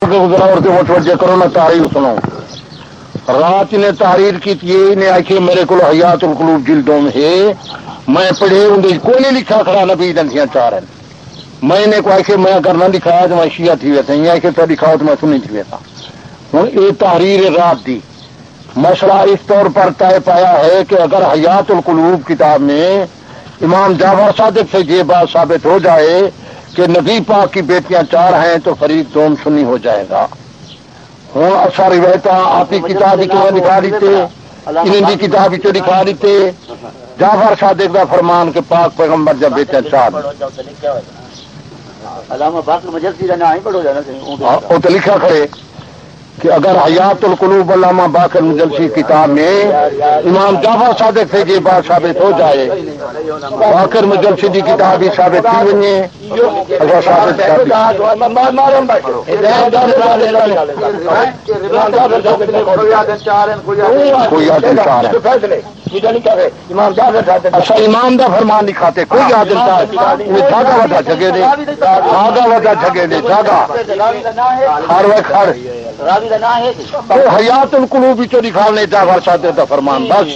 اور سے متوجہ کرو نہ تحریر سنو. رات نے تحریر کی تھی نے آخی میرے کو حیات القلوب جلدوں میں ہے میں پڑھے ان کوئی نہیں لکھا کھڑا نبی دنسیاں چار ہیں میں نے کو آخے میں اگر نہ لکھایا تو میں شیعہ تھی ویسا یہ آخے تو لکھاؤ تو میں سنی تھی ویسا. ہوں یہ تحریر رات دی مسئلہ اس طور پر طے پایا ہے کہ اگر حیات القلوب کتاب میں امام جعفر صادق سے یہ بات ثابت ہو جائے کہ نبی پاک کی بیٹیاں چار ہیں تو فرید دوم سنی ہو جائے گا. ہوں اچھا روایت آپ کی کتاب کیوں لکھا دیتے انہیں کی کتاب کیوں لکھا دیتے جعفر صادق کا فرمان کے پاک پیغمبر جب بیٹیاں چار وہ تو لکھا کھڑے کہ اگر حیات القلوب علامہ باقر مجلسی کتاب میں امام جعفر صادق سے یہ بات ثابت ہو جائے باقر مجلسی کی کتاب ہی ثابت تھی ونے اچھا امام دا فرمان دکھاتے کوئی عادل جاگا وجہ جگہ دے جاگا وجہ جگہ دے جاگا ہر وقت ہر حیات القلوب بھی چوری کھالنے جعفر صادق دا فرمان بس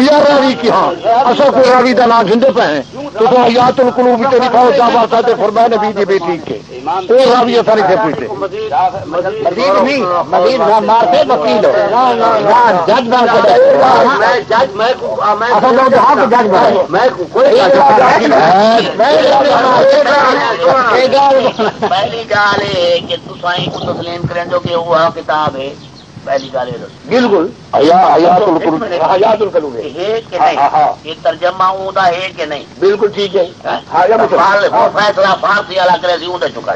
یا راوی کی ہاں اصل کوئی راوی دا نام زندے پہ ہیں تو حیات القلوب بھی چوری کھاؤ جعفر صادق فرمائے نبی دی بیٹی کے کوئی راوی ایسا نہیں تھے پوچھتے مزید نہیں مزید مارتے وکیل جج بن پہلی گال ہے کہ تسائیں کو تسلیم کریں جو کہ وہ کتاب ہے پہلی گال ہے بالکل حیات القلوب ہے کہ نہیں یہ ترجمہ اوندا ہے کہ نہیں بالکل ٹھیک ہے وہ فیصلہ فارسی والا کرے سی اوندا چکا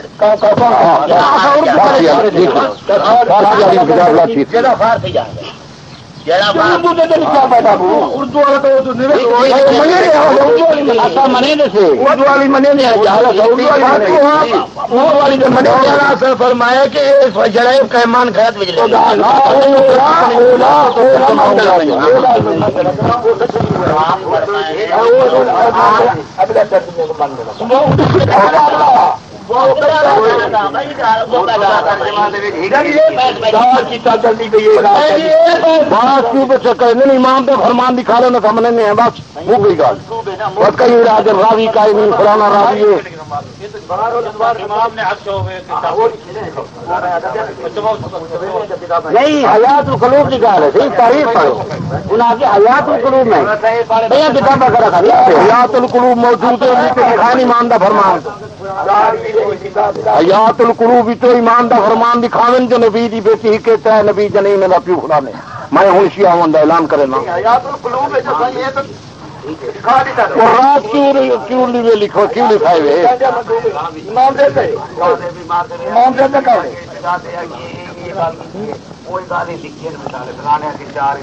فارسی جان گے اردو والی فرمایا کہ کہمان خیرت بجلی امام پہ فرمان دکھا لو نہ سامنے نہیں ہے بس وہ کوئی گل کہیں راج راوی کا نہیں فلانا راوی ہے نہیں حیات القلوب کی گال ہے صحیح تاریخ پڑھو انہیں کے حیات القلوب میں کتاب حیات القلوب موجود ہے امام دا فرمان حیات القلوب تو ایمان دا فرمان دکھاون جو نبی دی بیٹی ہی کہتا ہے نبی جنی میرا پیو خدا نے میں ہوں شیعہ ہوں اعلان کرے نا رات کیوں لکھو کیوں لکھائے ہوئے کوئی گال ہی لکھی فلانے کی چار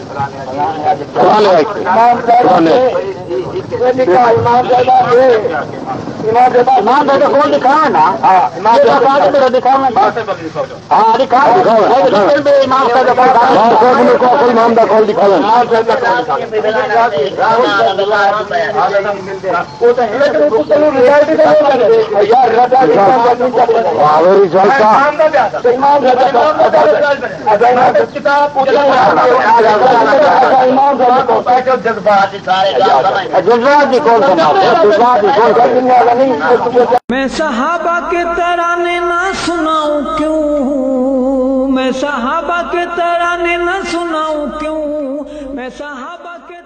میں صحابہ کے ترانے نہ سناؤں کیوں میں صحابہ کے ترانے نہ سناؤں کیوں میں صحابہ کے